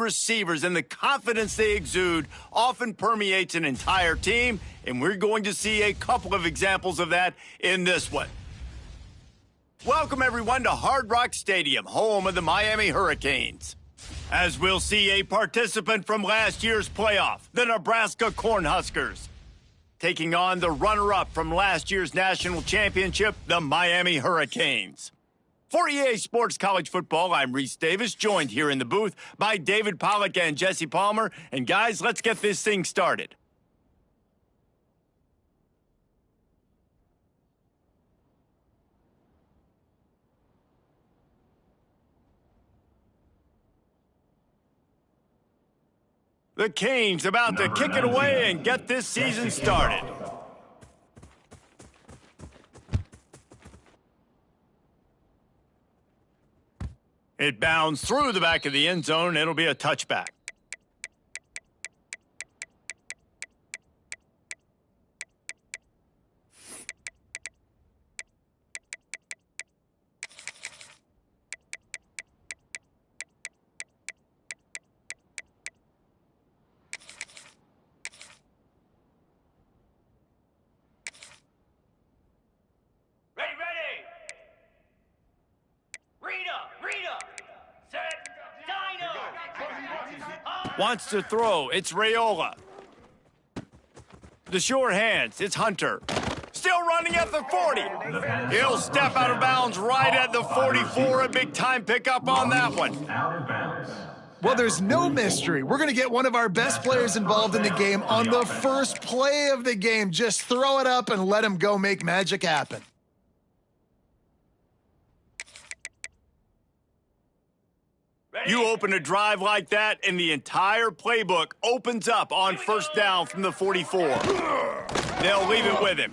receivers and the confidence they exude often permeates an entire team, and we're going to see a couple of examples of that in this one. Welcome, everyone, to Hard Rock Stadium, home of the Miami Hurricanes. As we'll see a participant from last year's playoff, the Nebraska Cornhuskers, taking on the runner-up from last year's national championship, the Miami Hurricanes. For EA Sports College Football, I'm Reese Davis, joined here in the booth by David Pollack and Jesse Palmer. And guys, let's get this thing started. The Canes about to kick it away and get this season started. It bounds through the back of the end zone. It'll be a touchback. Wants to throw, it's Raiola. The sure hands, it's Hunter. Still running at the 40. He'll step out of bounds right at the 44. A big-time pickup on that one. Well, there's no mystery. We're going to get one of our best players involved in the game on the first play of the game. Just throw it up and let him go make magic happen. You open a drive like that, and the entire playbook opens up on first down from the 44. They'll leave it with him.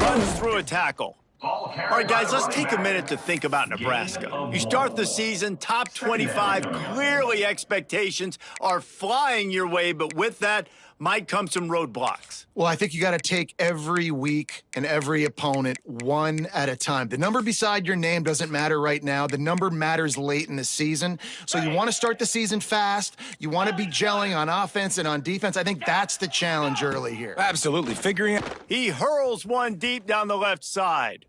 Runs through a tackle. All right, guys, let's take a minute to think about Nebraska. You start the season, top 25, clearly expectations are flying your way, but with that might come some roadblocks. Well, I think you got to take every week and every opponent one at a time. The number beside your name doesn't matter right now. The number matters late in the season. So you want to start the season fast. You want to be gelling on offense and on defense. I think that's the challenge early here. Absolutely. Figuring out. He hurls one deep down the left side.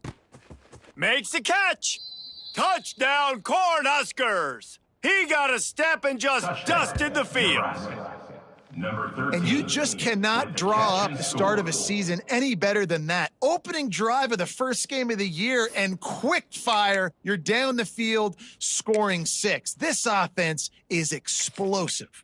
Makes the catch. Touchdown, Cornhuskers. He got a step and just dusted the field. And you just cannot draw up the start of a season any better than that. Opening drive of the first game of the year and quick fire, you're down the field scoring 6. This offense is explosive.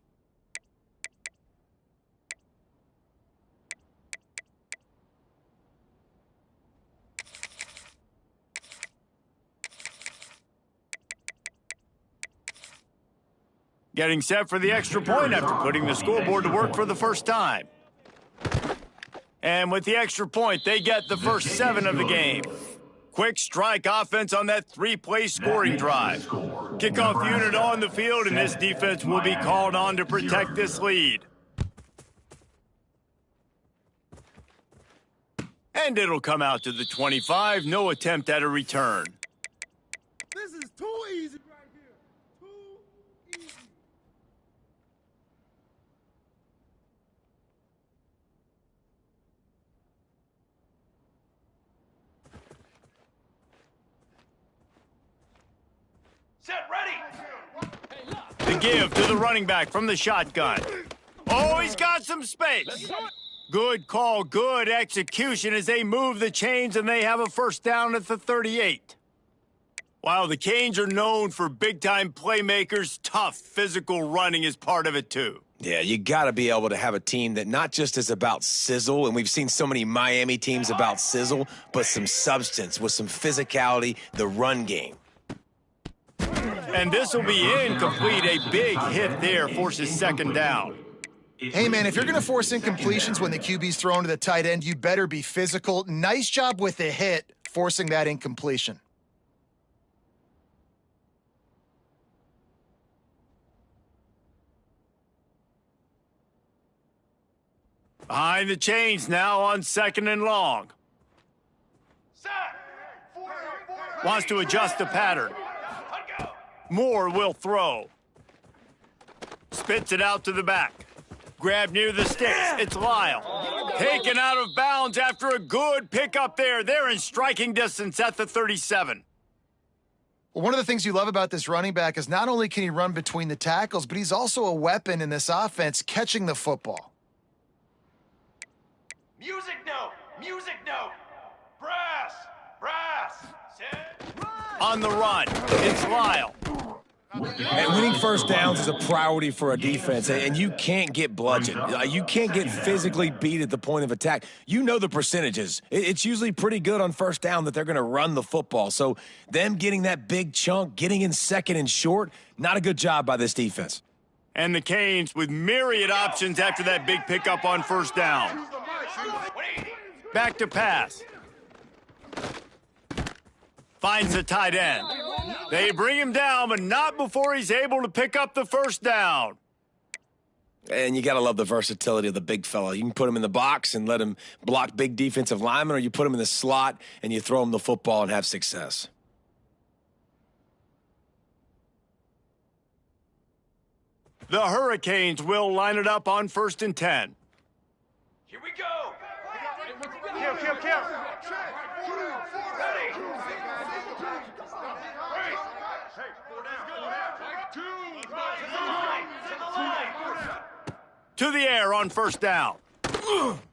Getting set for the extra point after putting the scoreboard to work for the first time. And with the extra point, they get the first 7 of the game. Quick strike offense on that 3-play scoring drive. Kickoff unit on the field, and this defense will be called on to protect this lead. And it'll come out to the 25. No attempt at a return. This is too easy. Set, ready. The give to the running back from the shotgun. Oh, he's got some space. Good call, good execution as they move the chains and they have a first down at the 38. While the Canes are known for big-time playmakers, tough physical running is part of it too. Yeah, you got to be able to have a team that not just is about sizzle, and we've seen so many Miami teams about sizzle, but some substance with some physicality, the run game. And this will be incomplete. A big hit there forces second down. Hey, man, if you're going to force incompletions when the QB's thrown to the tight end, you better be physical. Nice job with the hit, forcing that incompletion. Behind the chains now on second and long. Wants to adjust the pattern. Moore will throw. spits it out to the back. Grab near the sticks. It's Lyle. Taken out of bounds after a good pickup there. They're in striking distance at the 37. Well, one of the things you love about this running back is not only can he run between the tackles, but he's also a weapon in this offense catching the football. Music note! Music note! Brass! Brass! Set. On the run, it's Lyle. And winning first downs is a priority for a defense, and you can't get bludgeoned. You can't get physically beat at the point of attack. You know the percentages. It's usually pretty good on first down that they're going to run the football. So them getting that big chunk, getting in second and short, not a good job by this defense. And the Canes with myriad options after that big pickup on first down. Back to pass. Finds the tight end. They bring him down, but not before he's able to pick up the first down. And you got to love the versatility of the big fella. You can put him in the box and let him block big defensive linemen, or you put him in the slot and you throw him the football and have success. The Hurricanes will line it up on 1st and 10. Here we go! Kill. Ready! To the air on first down.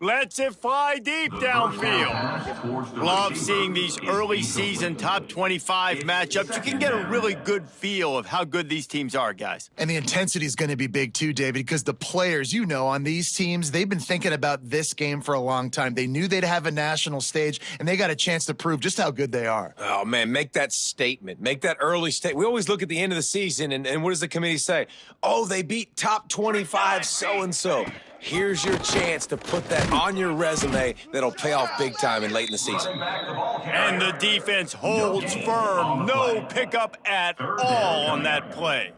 Lets it fly deep downfield. Love seeing these early season top 25 matchups. You can get a really good feel of how good these teams are, guys. And the intensity is going to be big too, David, because the players, you know, on these teams, they've been thinking about this game for a long time. They knew they'd have a national stage, and they got a chance to prove just how good they are. Oh, man, make that statement. Make that early statement. We always look at the end of the season, and what does the committee say? Oh, they beat top 25 so-and-so. Here's your chance to put that on your resume that'll pay off big time and late in the season. And the defense holds firm. No pickup at all on that play.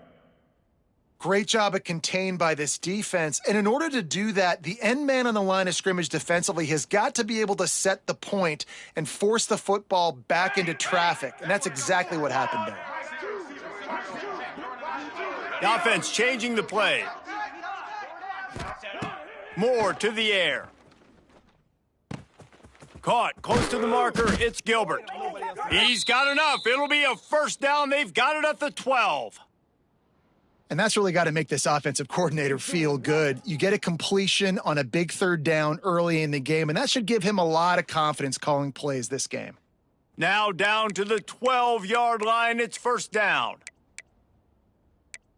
Great job of contained by this defense. And in order to do that, the end man on the line of scrimmage defensively has got to be able to set the point and force the football back into traffic. And that's exactly what happened there. The offense changing the play. Moore to the air. Caught close to the marker. It's Gilbert. He's got enough. It'll be a first down. They've got it at the 12. And that's really got to make this offensive coordinator feel good. You get a completion on a big third down early in the game, and that should give him a lot of confidence calling plays this game. Now down to the 12-yard line. It's first down.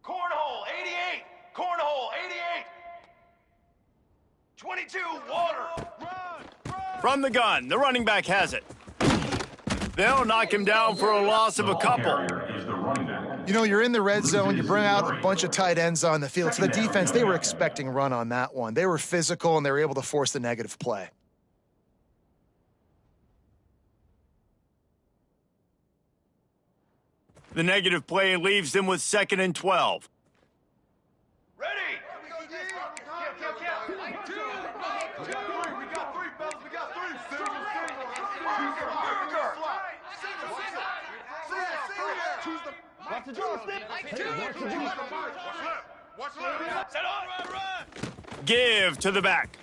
Cornhole, 88! Cornhole, 88! 22, water! From the gun, the running back has it. They'll knock him down for a loss of a couple. You know, you're in the red zone, you bring out a bunch of tight ends on the field. So the defense, they were expecting run on that one. They were physical, and they were able to force the negative play. The negative play leaves them with 2nd and 12. Ready! Set on! Give to the back.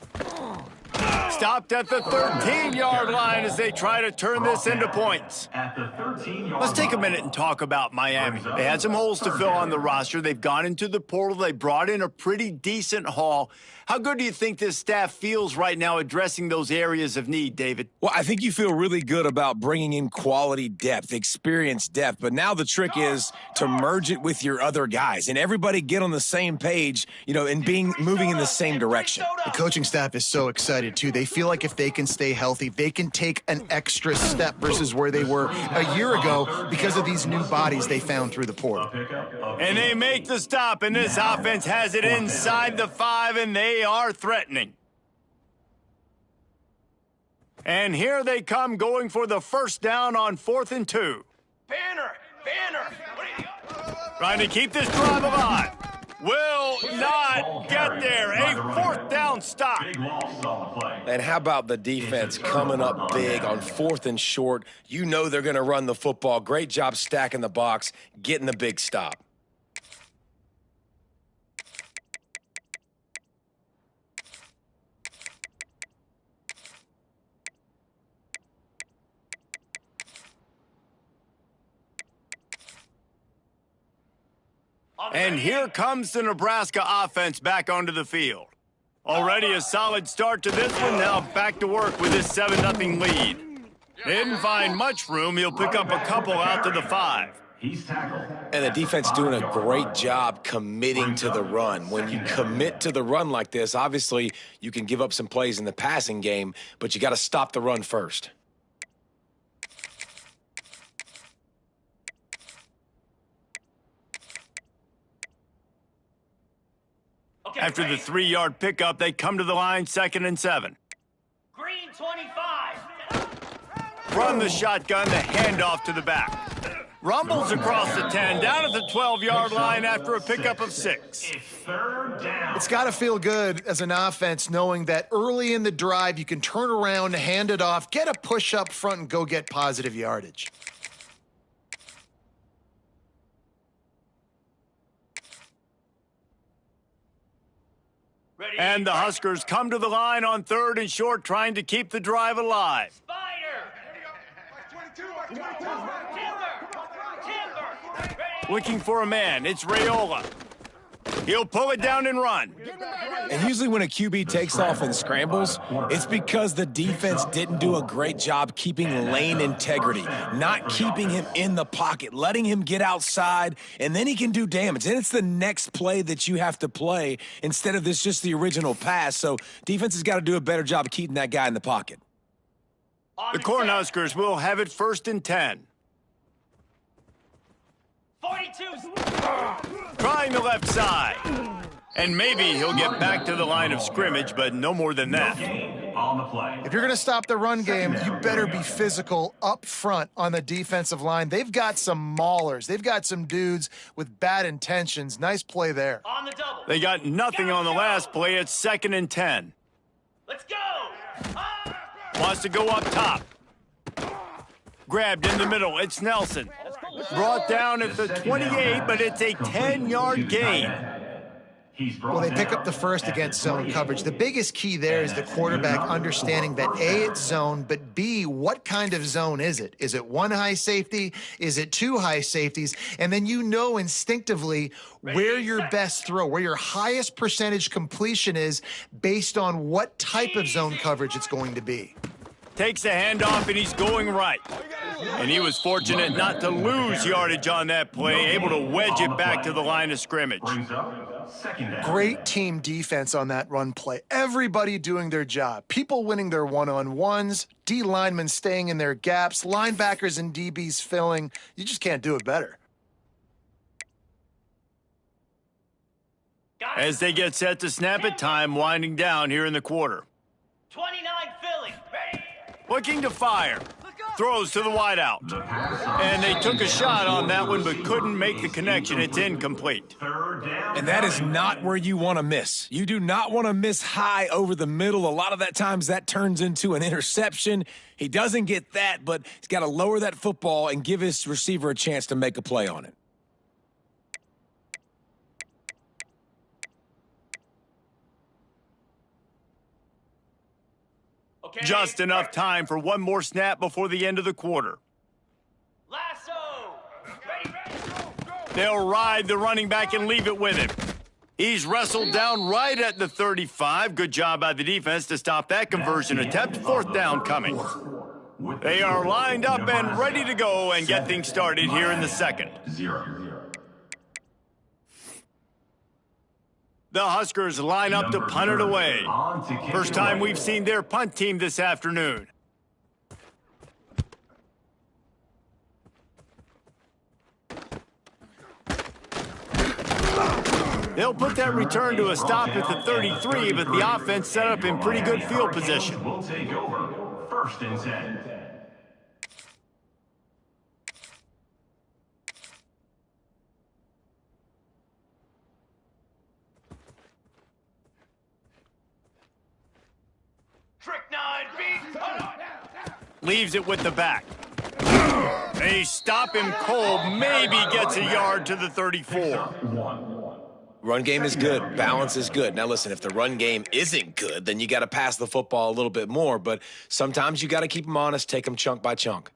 Stopped at the 13-yard line as they try to turn this into points. Let's take a minute and talk about Miami. They had some holes to fill on the roster. They've gone into the portal. They brought in a pretty decent haul. How good do you think this staff feels right now addressing those areas of need, David? Well, I think you feel really good about bringing in quality depth, experience depth, but now the trick is to merge it with your other guys and everybody get on the same page, you know, and moving in the same direction. The coaching staff is so excited, too. They feel like if they can stay healthy, they can take an extra step versus where they were a year ago because of these new bodies they found through the portal. And they make the stop, and this offense has it inside the 5, and they are threatening. And here they come going for the first down on 4th and 2. Banner! What are you... Trying to keep this drive alive. Will not get there. A 4th down stop. And how about the defense coming up big on 4th and short? You know they're going to run the football. Great job stacking the box, getting the big stop. And here comes the Nebraska offense back onto the field. Already a solid start to this one. Now back to work with this 7-0 lead. They didn't find much room. He'll pick up a couple out to the 5. He's tackled. And the defense doing a great job committing to the run. When you commit to the run like this, obviously you can give up some plays in the passing game, but you got to stop the run first. After the 3-yard pickup, they come to the line 2nd and 7. Green 25. Run the shotgun, the handoff to the back. Rumbles across the 10, down at the 12-yard line after a pickup of 6. It's third down. It's got to feel good as an offense knowing that early in the drive you can turn around, hand it off, get a push up front, and go get positive yardage. And the Huskers come to the line on 3rd and short, trying to keep the drive alive. Spider. Timber. Looking for a man, it's Raiola. He'll pull it down and run. And usually when a QB takes off and scrambles, it's because the defense didn't do a great job keeping lane integrity, not keeping him in the pocket, letting him get outside, and then he can do damage. And it's the next play that you have to play instead of this just the original pass. So defense has got to do a better job of keeping that guy in the pocket. The Cornhuskers will have it 1st and 10. 42. Trying the left side. And maybe he'll get back to the line of scrimmage, but no more than that. On the play. If you're going to stop the run game, you better be physical up front on the defensive line. They've got some maulers. They've got some dudes with bad intentions. Nice play there. On the double. They got nothing on the last play. It's 2nd and 10. Let's go. Wants to go up top. Grabbed in the middle. It's Nelson. Brought down at the 28, but it's a 10-yard gain. Well, they pick up the first against zone coverage. The biggest key there is the quarterback understanding that A, it's zone, but B, what kind of zone is it? Is it 1 high safety? Is it 2 high safeties? And then you know instinctively where your best throw, where your highest percentage completion is based on what type of zone coverage it's going to be. Takes a handoff, and he's going right. And he was fortunate not to lose yardage on that play, able to wedge it back to the line of scrimmage. Great team defense on that run play. Everybody doing their job. People winning their one-on-ones, D linemen staying in their gaps, linebackers and DBs filling. You just can't do it better. As they get set to snap it, time winding down here in the quarter. 29 Philly. Ready. Looking to fire. Throws to the wideout. And they took a shot on that one but couldn't make the connection. It's incomplete. And that is not where you want to miss. You do not want to miss high over the middle. A lot of that times that turns into an interception. He doesn't get that, but he's got to lower that football and give his receiver a chance to make a play on it. Okay. Just enough time for one more snap before the end of the quarter. Lasso. Ready. They'll ride the running back and leave it with him. He's wrestled down right at the 35. Good job by the defense to stop that conversion attempt. 4th down coming. They are lined up and ready to go and get things started here in the 2nd. The Huskers line up to punt it away. First time we've seen their punt team this afternoon. They'll put that return to a stop at the 33, but the offense set up in pretty good field position. We'll take over. 1st and 10. Trick 9 beat. Leaves it with the back. They stop him cold, maybe gets a yard to the 34. Run game is good. Balance is good. Now, listen, if the run game isn't good, then you got to pass the football a little bit more. But sometimes you got to keep them honest, take them chunk by chunk.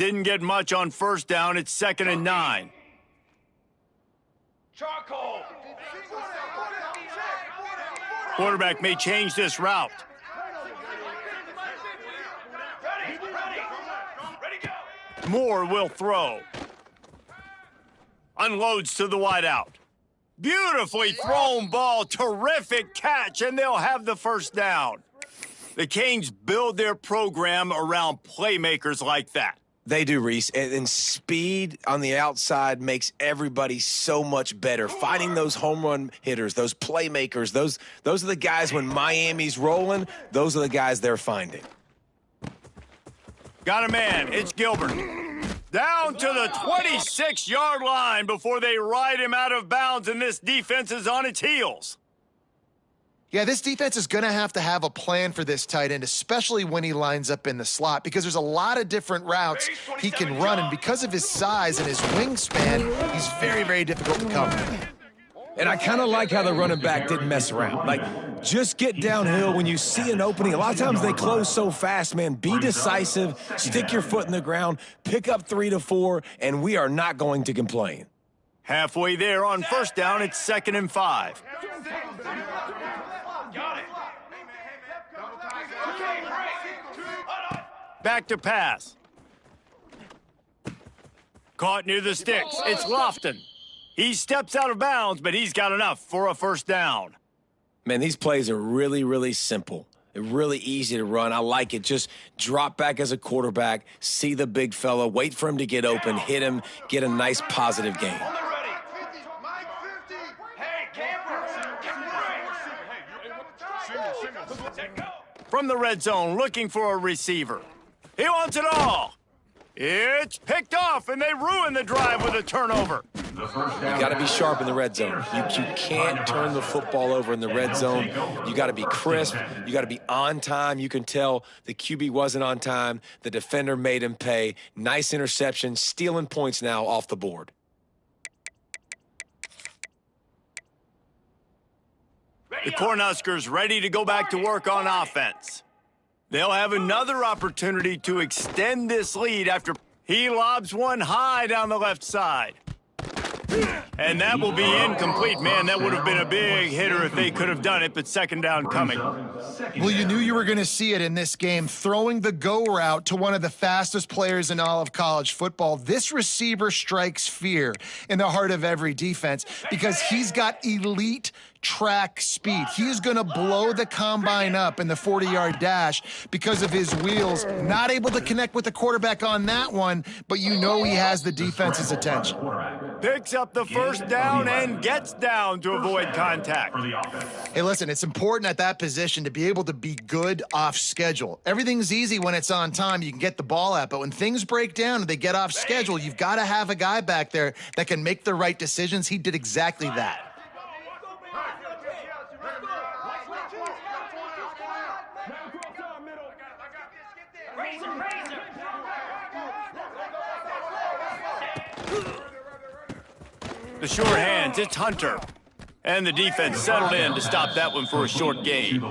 didn't get much on first down. It's 2nd and 9. Charcoal. Quarterback may change this route. Ready, go. Moore will throw. Unloads to the wideout. Beautifully thrown ball. Terrific catch, and they'll have the first down. The Canes build their program around playmakers like that. They do, Reese, and speed on the outside makes everybody so much better. Finding those home run hitters, those playmakers, those are the guys when Miami's rolling, those are the guys they're finding. Got a man. It's Gilbert. Down to the 26-yard line before they ride him out of bounds, and this defense is on its heels. Yeah, this defense is going to have a plan for this tight end, especially when he lines up in the slot, because there's a lot of different routes he can run, and because of his size and his wingspan, he's very, very difficult to cover. And I kind of like how the running back didn't mess around. Like, just get downhill when you see an opening. A lot of times they close so fast, man. Be decisive, stick your foot in the ground, pick up 3 to 4, and we are not going to complain. Halfway there on first down, it's 2nd and 5. Got it. Back to pass. Caught near the sticks. It's Lofton. He steps out of bounds, but he's got enough for a first down. Man, these plays are really, really simple. They're really easy to run. I like it. Just drop back as a quarterback, see the big fella, wait for him to get open, hit him, get a nice positive gain. On the ready. Hey, camper. Get go. From the red zone, looking for a receiver. He wants it all. It's picked off, and they ruin the drive with a turnover. The first down. You got to be sharp in the red zone. You can't turn the football over in the red zone. You got to be crisp. You got to be on time. You can tell the QB wasn't on time. The defender made him pay. Nice interception, stealing points now off the board. The Cornhuskers ready to go back to work on offense. They'll have another opportunity to extend this lead after he lobs one high down the left side. And that will be incomplete. Man, that would have been a big hitter if they could have done it, but second down coming. Well, you knew you were going to see it in this game. Throwing the go route to one of the fastest players in all of college football. This receiver strikes fear in the heart of every defense because he's got elite track speed. He's going to blow the combine up in the 40-yard dash because of his wheels. Not able to connect with the quarterback on that one, but you know he has the defense's attention. Picks up the first down and gets down to avoid contact. Hey, listen, it's important at that position to be able to be good off schedule. Everything's easy when it's on time. You can get the ball out, but when things break down and they get off schedule, you've got to have a guy back there that can make the right decisions. He did exactly that. The sure hands, it's Hunter. And the defense settled in to stop that one for a short gain.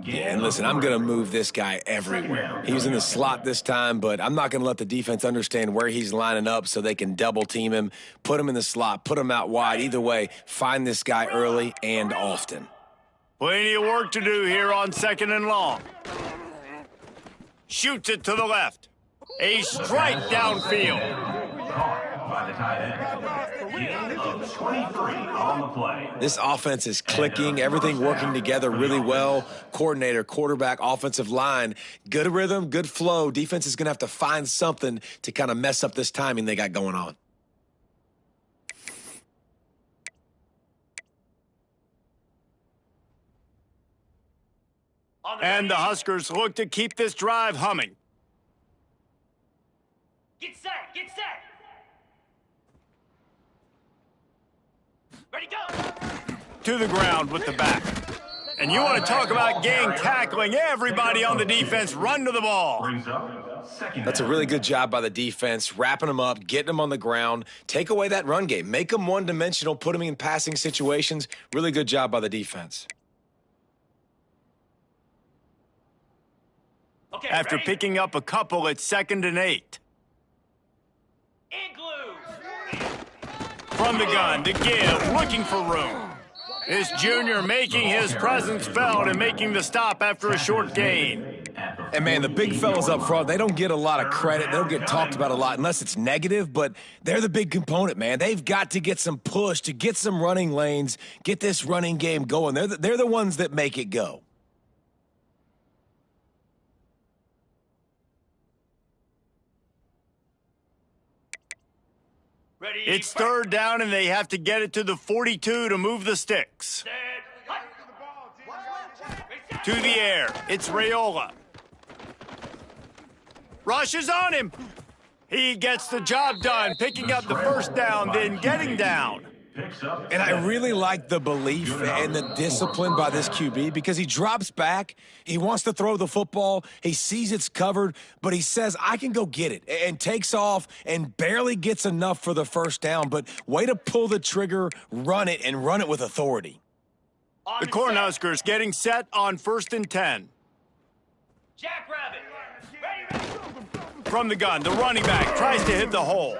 Yeah, and listen, I'm going to move this guy everywhere. He was in the slot this time, but I'm not going to let the defense understand where he's lining up so they can double team him, put him in the slot, put him out wide. Either way, find this guy early and often. Plenty of work to do here on 2nd and long. Shoots it to the left. A strike downfield. By the tight end. Gain of 23 on the play. This offense is clicking, everything working together really well. Coordinator, quarterback, offensive line, good rhythm, good flow. Defense is going to have to find something to kind of mess up this timing they got going on. And the Huskers look to keep this drive humming. Get set. Get set. Ready, go. To the ground with the back. And you want to talk about gang tackling. Everybody on the defense run to the ball. Brings up second That's a really good job by the defense, wrapping them up, getting them on the ground. Take away that run game. Make them one-dimensional, put them in passing situations. Really good job by the defense. Okay, After ready? picking up a couple at 2nd and 8. Igloo. From the gun, to give, looking for room. This junior making his presence felt and making the stop after a short gain. And, man, the big fellas up front, they don't get a lot of credit. They don't get talked about a lot unless it's negative, but they're the big component, man. They've got to get some push, to get some running lanes, get this running game going. They're the ones that make it go. Ready? It's 3rd down, and they have to get it to the 42 to move the sticks. Set. Hut. To the air, it's Raiola. Rushes on him. He gets the job done, picking up the 1st down, then getting down. And I really like the belief and the discipline by this QB because he drops back, he wants to throw the football, he sees it's covered, but he says, I can go get it, and takes off and barely gets enough for the 1st down, but way to pull the trigger, run it, and run it with authority. The Cornhuskers getting set on 1st and 10. Jackrabbit. Ready? From the gun, the running back tries to hit the hole.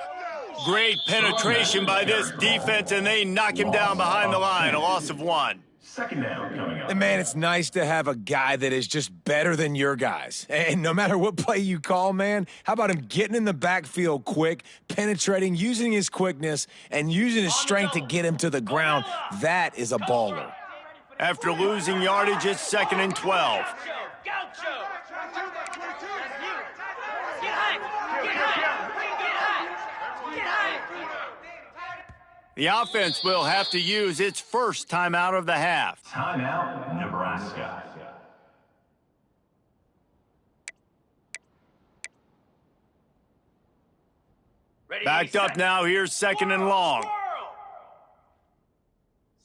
Great penetration by this defense, and they knock him down behind the line, a loss of 1. 2nd down coming up. And, man, it's nice to have a guy that is just better than your guys. And no matter what play you call, man, how about him getting in the backfield quick, penetrating, using his quickness, and using his strength to get him to the ground? That is a baller. After losing yardage, it's 2nd and 12. Gaucho. Get high. Get high. Get high. The offense will have to use its 1st timeout of the half. Timeout, Nebraska. Ready? Backed up Set. now, here's 2nd and long. Squirrel.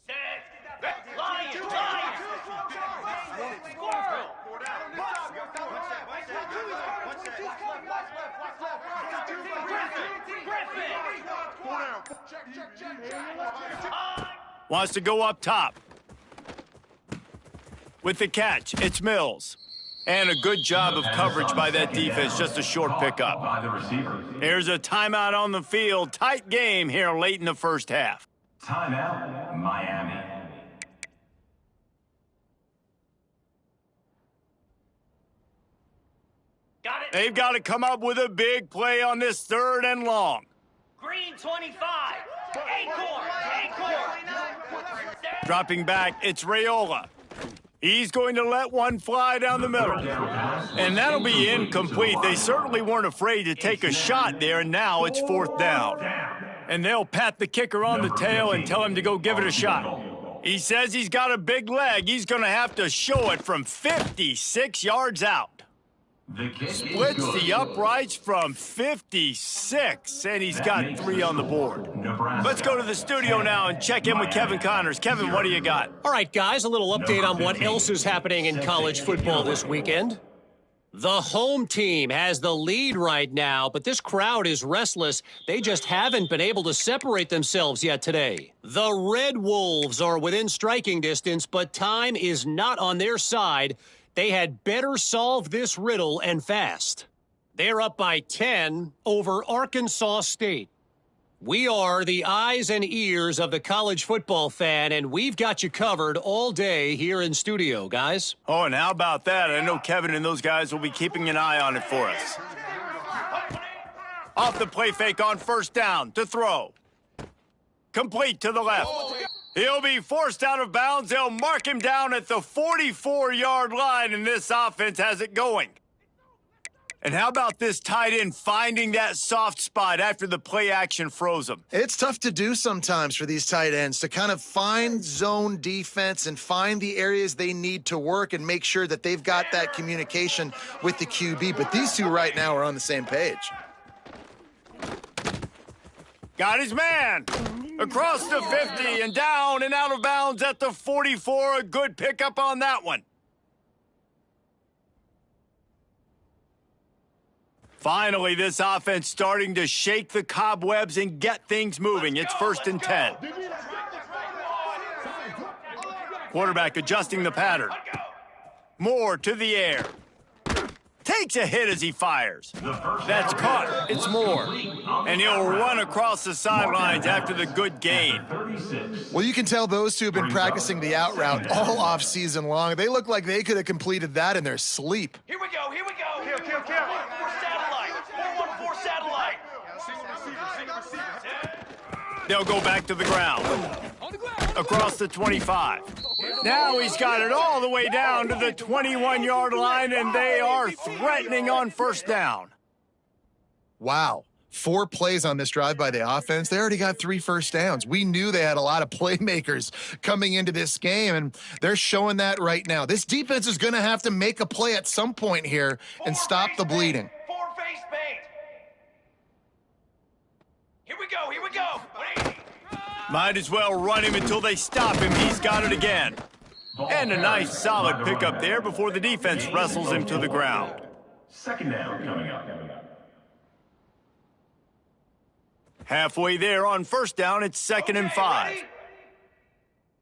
Set. Lion. Squirrel. Wants to go up top. With the catch, it's Mills. And a good job of coverage by that defense, just a short pickup. By the receiver. Here's a timeout on the field. Tight game here late in the 1st half. Timeout, Miami. Got it. They've got to come up with a big play on this 3rd and long. Green 25. Acorn. Dropping back, it's Raiola. He's going to let one fly down the middle. And that'll be incomplete. They certainly weren't afraid to take a shot there, and now it's 4th down. And they'll pat the kicker on the tail and tell him to go give it a shot. He says he's got a big leg. He's going to have to show it from 56 yards out. Splits the uprights from 56, and he's got 3 on the board. Let's go to the studio now and check in with Kevin Connors. Kevin, what do you got? All right, guys, a little update on what else is happening in college football this weekend. The home team has the lead right now, but this crowd is restless. They just haven't been able to separate themselves yet today. The Red Wolves are within striking distance, but time is not on their side. They had better solve this riddle and fast. They're up by 10 over Arkansas State. We are the eyes and ears of the college football fan, and we've got you covered all day here in studio, guys. Oh, and how about that? I know Kevin and those guys will be keeping an eye on it for us. Off the play fake on 1st down to throw. Complete to the left. He'll be forced out of bounds. They'll mark him down at the 44-yard line, and this offense has it going. And how about this tight end finding that soft spot after the play action froze him? It's tough to do sometimes for these tight ends to kind of find zone defense and find the areas they need to work and make sure that they've got that communication with the QB. But these two right now are on the same page. Got his man across the 50 and down and out of bounds at the 44. A good pickup on that one. Finally, this offense starting to shake the cobwebs and get things moving. It's 1st and 10. Quarterback adjusting the pattern. Moore to the air. takes a hit as he fires. That's caught. It's more. And he'll run across the sidelines after the good gain. Well, you can tell those two have been practicing the out route all off season long. They look like they could have completed that in their sleep. Here we go, here we go. Kill. 414 satellite. 414 satellite. They'll go back to the ground. Across the 25. Now he's got it all the way down to the 21-yard line, and they are threatening on first down. Wow. 4 plays on this drive by the offense. They already got 3 first downs. We knew they had a lot of playmakers coming into this game, and they're showing that right now. This defense is going to have to make a play at some point here and stop the bleeding. 4 face paint. Here we go, here we go. 180. Might as well run him until they stop him. He's got it again. And a nice solid pickup there before the defense wrestles him to the ground. Second down coming up. Halfway there on first down, it's 2nd and 5. Ready?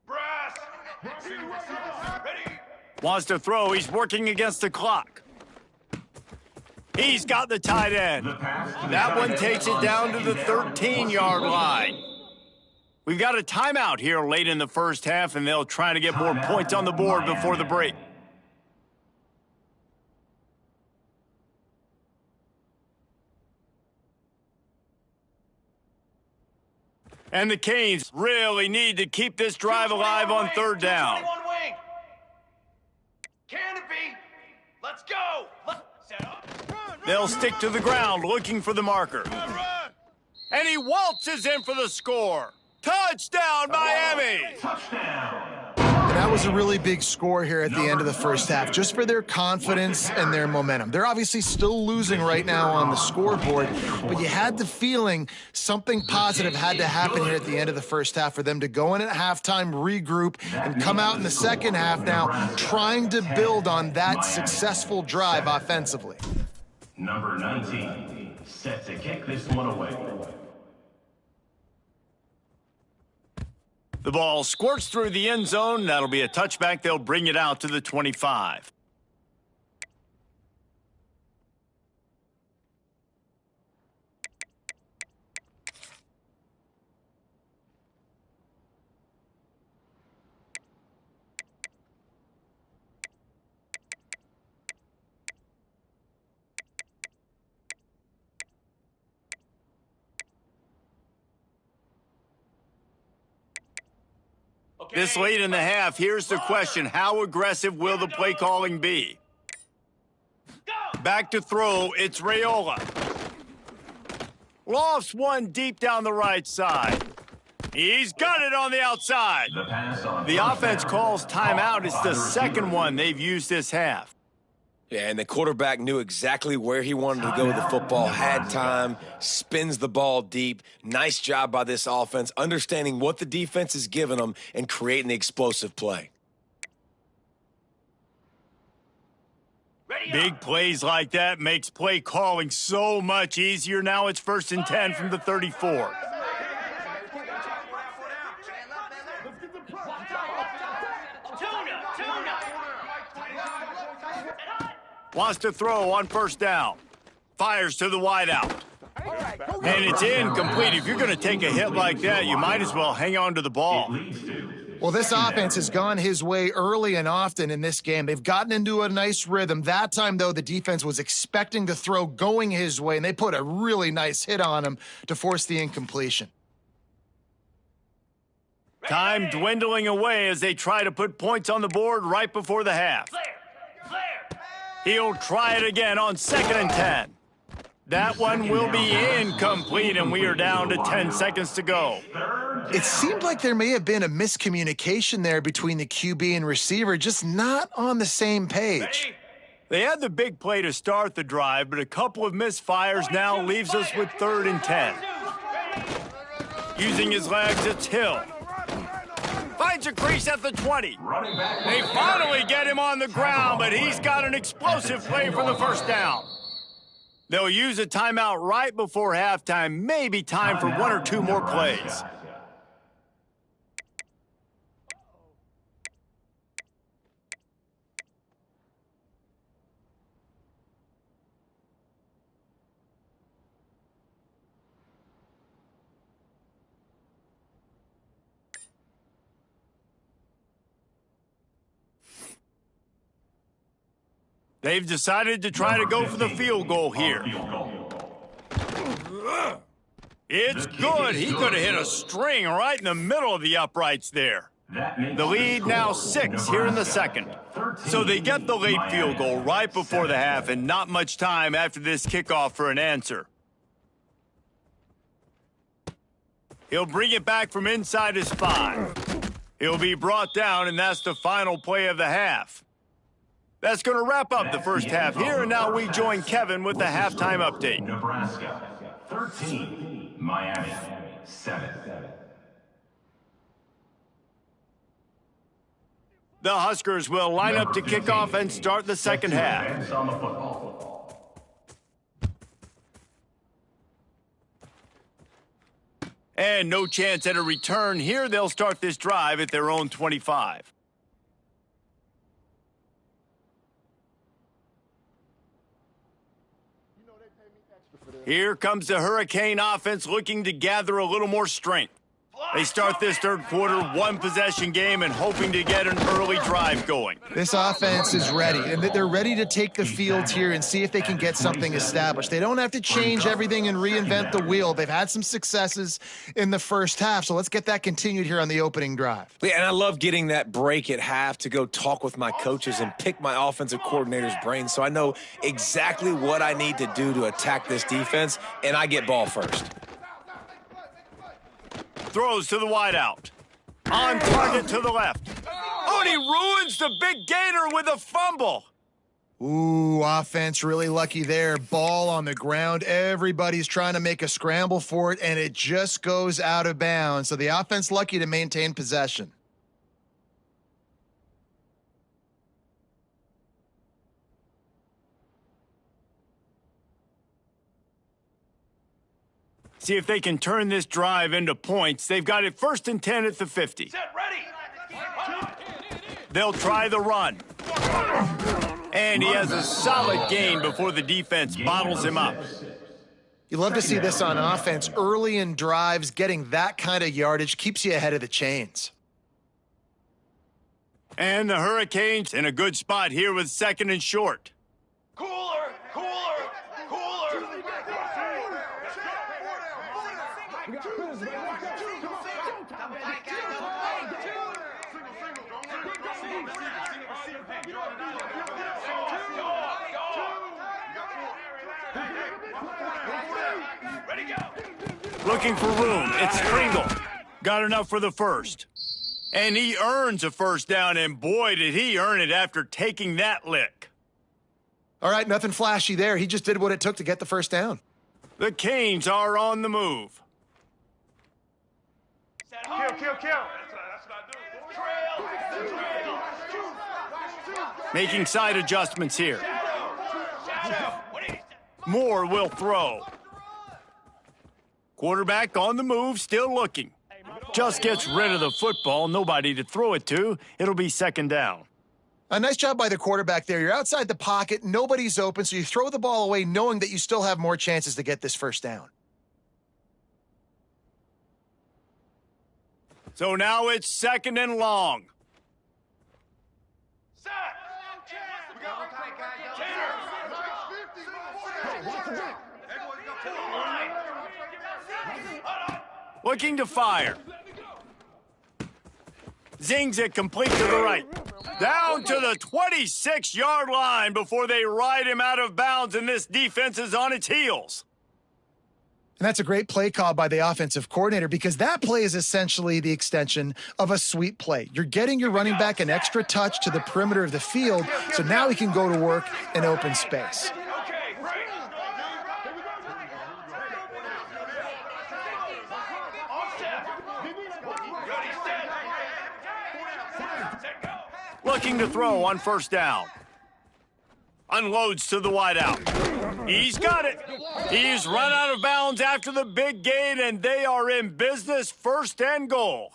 Brass. Ready? Wants to throw. He's working against the clock. He's got the tight end. That one takes it down to the 13-yard line. We've got a timeout here late in the first half, and they'll try to get more points on the board before the break. And the Canes really need to keep this drive alive on third down. 221 wing. Canopy. Let's go. Set up. They'll stick to the ground looking for the marker. And he waltzes in for the score. Touchdown, Miami! And that was a really big score here at the end of the first half, just for their confidence and their momentum. They're obviously still losing right now on the scoreboard, but you had the feeling something positive had to happen here at the end of the first half for them to go in at halftime, regroup, and come out in the second half now trying to build on that successful drive offensively. Number 19, set to kick this one away. The ball squirts through the end zone. That'll be a touchback. They'll bring it out to the 25. This late in the half, here's the question. How aggressive will the play calling be? Back to throw, it's Raiola. Lofts one deep down the right side. He's got it on the outside. The offense calls timeout. It's the second one they've used this half. Yeah, and the quarterback knew exactly where he wanted to go with the football, had time, spins the ball deep. Nice job by this offense, understanding what the defense is giving them and creating the explosive play. Big plays like that makes play calling so much easier. Now it's 1st and 10 from the 34. Wants to throw on first down. Fires to the wideout. And it's incomplete. If you're going to take a hit like that, you might as well hang on to the ball. Well, this offense has gone his way early and often in this game. They've gotten into a nice rhythm. That time, though, the defense was expecting the throw going his way, and they put a really nice hit on him to force the incompletion. Time dwindling away as they try to put points on the board right before the half. He'll try it again on 2nd and 10. That one will be incomplete, and we are down to 10 seconds to go. It seemed like there may have been a miscommunication there between the QB and receiver, just not on the same page. They had the big play to start the drive, but a couple of misfires now leaves us with 3rd and 10. Using his legs, it's Hill. Finds a crease at the 20. They finally get him on the ground, but he's got an explosive play for the first down. They'll use a timeout right before halftime, maybe time for 1 or 2 more plays. They've decided to try to go for the field goal here. It's good. He could have hit a string right in the middle of the uprights there. The lead now 6 here in the second. So they get the late field goal right before the half and not much time after this kickoff for an answer. He'll bring it back from inside his 5. He'll be brought down, and that's the final play of the half. That's going to wrap up the first half here, and now we join Kevin with the halftime update. Nebraska 13, Miami 7. The Huskers will line up to kick off and start the second half. On the football. And no chance at a return here. They'll start this drive at their own 25. Here comes the Hurricane offense looking to gather a little more strength. They start this third quarter, one-possession game, and hoping to get an early drive going. This offense is ready, and they're ready to take the field here and see if they can get something established. They don't have to change everything and reinvent the wheel. They've had some successes in the first half, so let's get that continued here on the opening drive. Yeah, and I love getting that break at half to go talk with my coaches and pick my offensive coordinator's brain so I know exactly what I need to do to attack this defense, and I get ball first. Throws to the wideout. On target to the left. Oh, and he ruins the big gainer with a fumble. Ooh, offense really lucky there. Ball on the ground. Everybody's trying to make a scramble for it, and it just goes out of bounds. So the offense lucky to maintain possession. See if they can turn this drive into points. They've got it 1st and 10 at the 50. Set, ready. They'll try the run. And he has a solid gain before the defense bottles him up. You love to see this on offense. Early in drives, getting that kind of yardage keeps you ahead of the chains. And the Hurricanes in a good spot here with 2nd and short. Cooler, cooler, cooler. Ready, go. Looking for room. It's Kringle. Got enough for the first. And he earns a first down, and boy, did he earn it after taking that lick. All right, nothing flashy there. He just did what it took to get the first down. The Canes are on the move. Set, Kill. That's what I do. trail. Making side adjustments here. Shadow. Moore will throw. Quarterback on the move, still looking. Just gets rid of the football, nobody to throw it to. It'll be 2nd down. A nice job by the quarterback there. You're outside the pocket, nobody's open, so you throw the ball away knowing that you still have more chances to get this first down. So now it's 2nd and long. Set. Looking to fire. Zings it complete to the right. Down to the 26-yard line before they ride him out of bounds, and this defense is on its heels. And that's a great play call by the offensive coordinator because that play is essentially the extension of a sweep play. You're getting your running back an extra touch to the perimeter of the field, so now he can go to work in open space. Okay, break. Offset. Ready, set, go. Looking to throw on 1st down. Unloads to the wideout. He's got it. He's run out of bounds after the big gain, and they are in business, 1st and goal.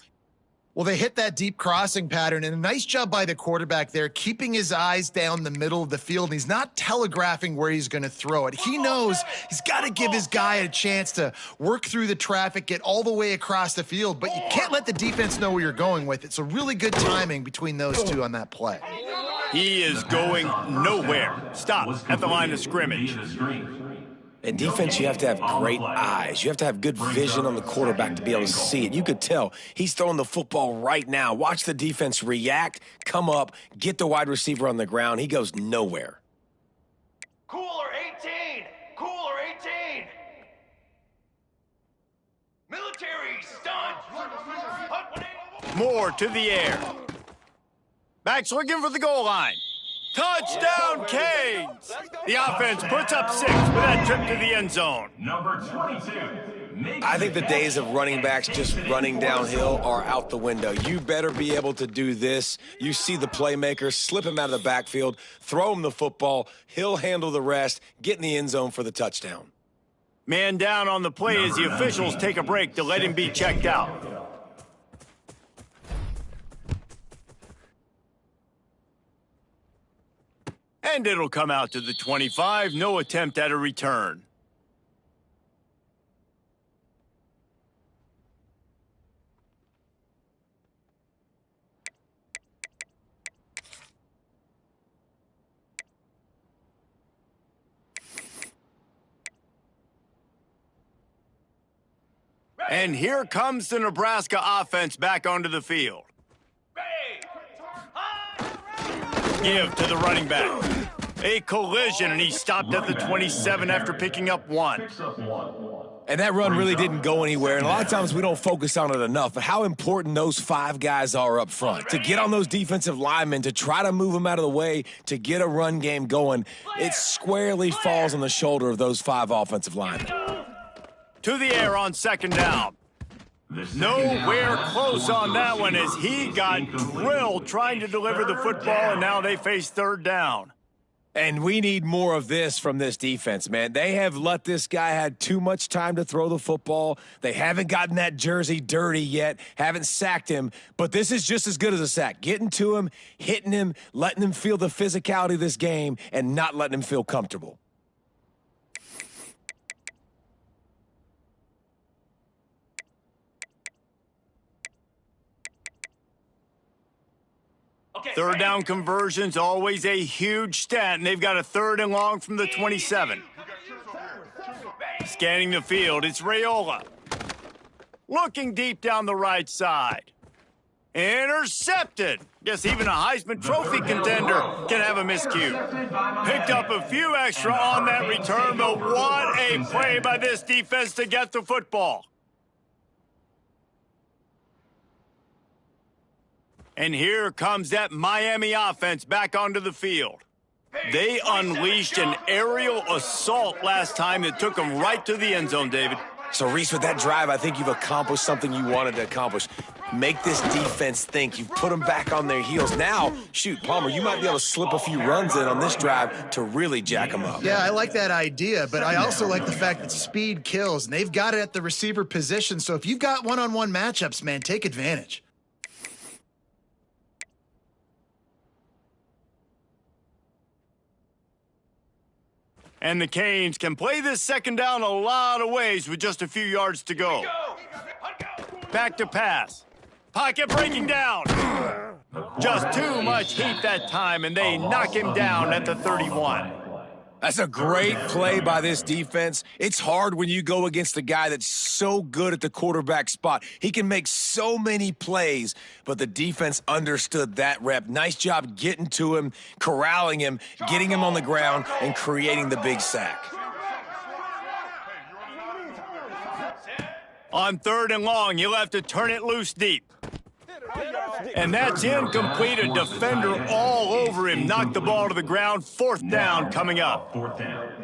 Well, they hit that deep crossing pattern, and a nice job by the quarterback there, keeping his eyes down the middle of the field. And he's not telegraphing where he's going to throw it. He knows he's got to give his guy a chance to work through the traffic, get all the way across the field, but you can't let the defense know where you're going with it. So really good timing between those two on that play. He is going nowhere. Stop at the line of scrimmage. In defense, you have to have great eyes. You have to have good vision on the quarterback to be able to see it. You could tell he's throwing the football right now. Watch the defense react, come up, get the wide receiver on the ground. He goes nowhere. Cooler 18! Cooler 18! Military stunt! More to the air. Backs looking for the goal line. Touchdown, Canes! The offense puts up 6 with that trip to the end zone. Number 22. I think the days of running backs just running downhill are out the window. You better be able to do this. You see the playmaker, slip him out of the backfield, throw him the football. He'll handle the rest, get in the end zone for the touchdown. Man down on the play as the officials take a break to let him be checked out. And it'll come out to the 25. No attempt at a return. And here comes the Nebraska offense back onto the field. Give to the running back. A collision, and he stopped at the 27 after picking up 1. And that run really didn't go anywhere, and a lot of times we don't focus on it enough, but how important those 5 guys are up front. To get on those defensive linemen, to try to move them out of the way, to get a run game going, it squarely falls on the shoulder of those 5 offensive linemen. To the air on second down. Nowhere close on that one as he got drilled trying to deliver the football, and now they face third down. And we need more of this from this defense, man. They have let this guy had too much time to throw the football. They haven't gotten that jersey dirty yet, haven't sacked him, but this is just as good as a sack. Getting to him, hitting him, letting him feel the physicality of this game, and not letting him feel comfortable. Third down conversion's always a huge stat, and they've got a 3rd and long from the 27. Scanning the field, it's Raiola. Looking deep down the right side. Intercepted. Guess even a Heisman Trophy contender can have a miscue. Picked up a few extra on that return, but what a play by this defense to get the football. And here comes that Miami offense back onto the field. They unleashed an aerial assault last time that took them right to the end zone, David. So, Reese, with that drive, I think you've accomplished something you wanted to accomplish. Make this defense think. You've put them back on their heels. Now, shoot, Palmer, you might be able to slip a few runs in on this drive to really jack them up. Yeah, I like that idea, but I also like the fact that speed kills, and they've got it at the receiver position. So if you've got one-on-one matchups, man, take advantage. And the Canes can play this second down a lot of ways with just a few yards to go. Back to pass. Pocket breaking down. Just too much heat that time, and they knock him down at the 31. That's a great play by this defense. It's hard when you go against a guy that's so good at the quarterback spot. He can make so many plays, but the defense understood that rep. Nice job getting to him, corralling him, getting him on the ground, and creating the big sack. On 3rd and long, you'll have to turn it loose deep. And that's incomplete. A defender all over him. Knocked the ball to the ground. 4th down coming up.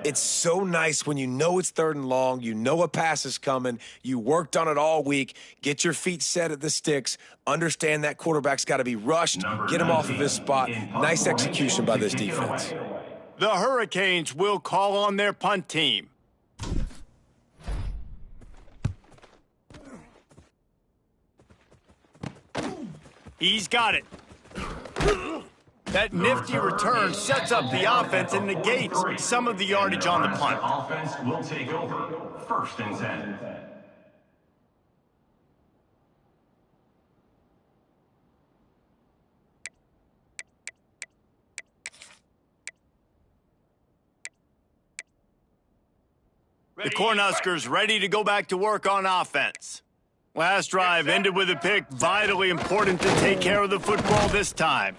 It's so nice when you know it's 3rd and long. You know a pass is coming. You worked on it all week. Get your feet set at the sticks. Understand that quarterback's got to be rushed. Get him off of his spot. Nice execution by this defense. The Hurricanes will call on their punt team. He's got it. That nifty return sets up the offense and negates some of the yardage on the punt. Offense will take over. 1st and 10. The Cornhuskers ready to go back to work on offense. Last drive ended with a pick, vitally important to take care of the football this time.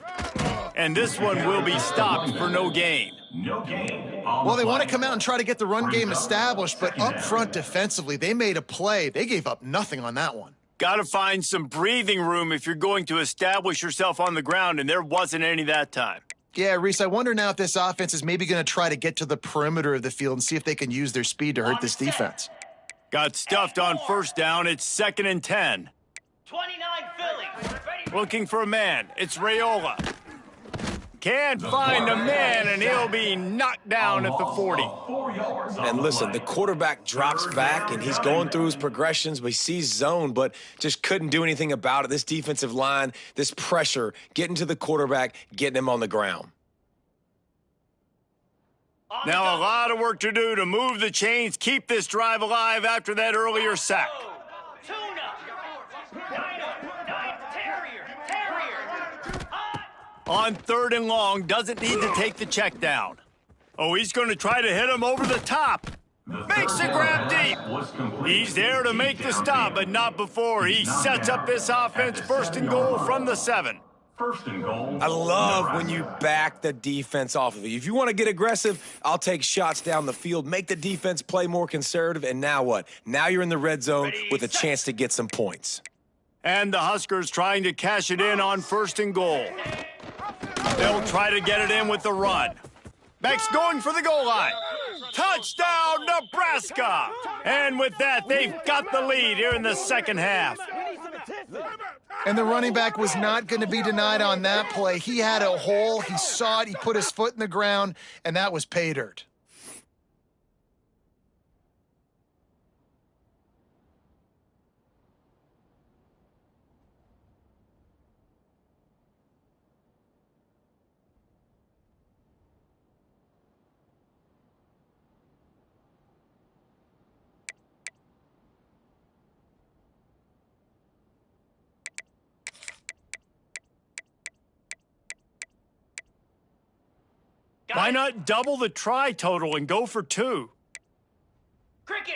And this one will be stopped for no gain. No gain. Well, they want to come out and try to get the run game established, but up front defensively, they made a play. They gave up nothing on that one. Got to find some breathing room if you're going to establish yourself on the ground, and there wasn't any that time. Yeah, Reese, I wonder now if this offense is maybe going to try to get to the perimeter of the field and see if they can use their speed to hurt this defense. Got stuffed on first down. It's 2nd and 10. 29 Philly. Looking for a man. It's Raiola. Can't find a man, and he'll be knocked down at the 40. And listen, the quarterback drops back, and he's going through his progressions, but he sees zone, but just couldn't do anything about it. This defensive line, this pressure, getting to the quarterback, getting him on the ground. Now a lot of work to do to move the chains, keep this drive alive after that earlier sack. On 3rd and long, doesn't need to take the check down. Oh, he's going to try to hit him over the top. Makes the grab deep. He's there to make the stop, but not before he sets up this offense. 1st and goal from the 7. 1st and goal. I love when you back the defense off of you. If you want to get aggressive, I'll take shots down the field, make the defense play more conservative, and now what? Now you're in the red zone with a chance to get some points. And the Huskers trying to cash it in on 1st and goal. They'll try to get it in with the run. Beck's going for the goal line. Touchdown, Nebraska! And with that, they've got the lead here in the 2nd half. And the running back was not going to be denied on that play. He had a hole. He saw it. He put his foot in the ground, and that was pay dirt. Why not double the try total and go for 2? Cricket.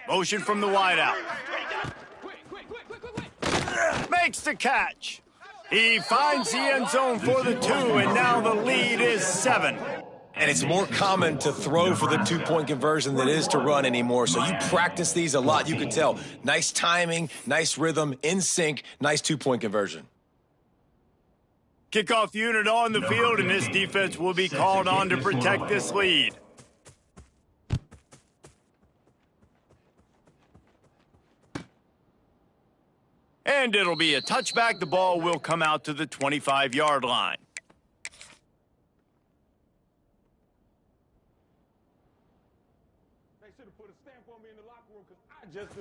Motion from the wideout. Makes the catch. He finds the end zone for the 2, and now the lead is 7. And it's more common to throw for the 2-point conversion than it is to run anymore. So you practice these a lot. You can tell. Nice timing, nice rhythm, in sync, nice 2-point conversion. Kickoff unit on the field, and this defense will be called on to protect this lead. And it'll be a touchback. The ball will come out to the 25-yard line.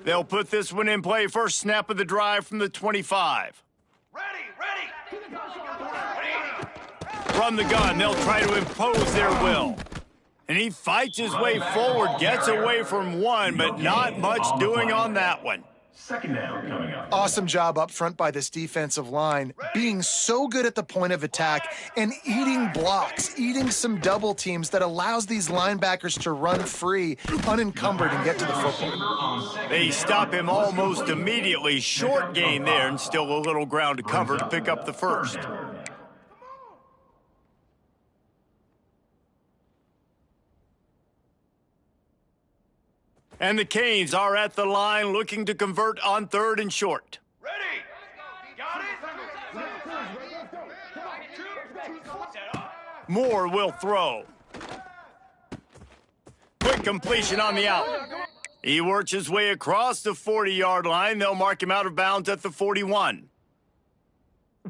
They'll put this one in play. First snap of the drive from the 25. Ready. From the gun, they'll try to impose their will. And he fights his way forward, gets away from one, but not much doing on that one. 2nd down coming up. Awesome job up front by this defensive line, being so good at the point of attack and eating blocks, eating some double teams that allows these linebackers to run free, unencumbered, and get to the football. They stop him almost immediately. Short gain there, and still a little ground to cover to pick up the 1st. And the Canes are at the line looking to convert on 3rd and short. Ready. Got it. Moore will throw. Quick completion on the out. He works his way across the 40-yard line. They'll mark him out of bounds at the 41.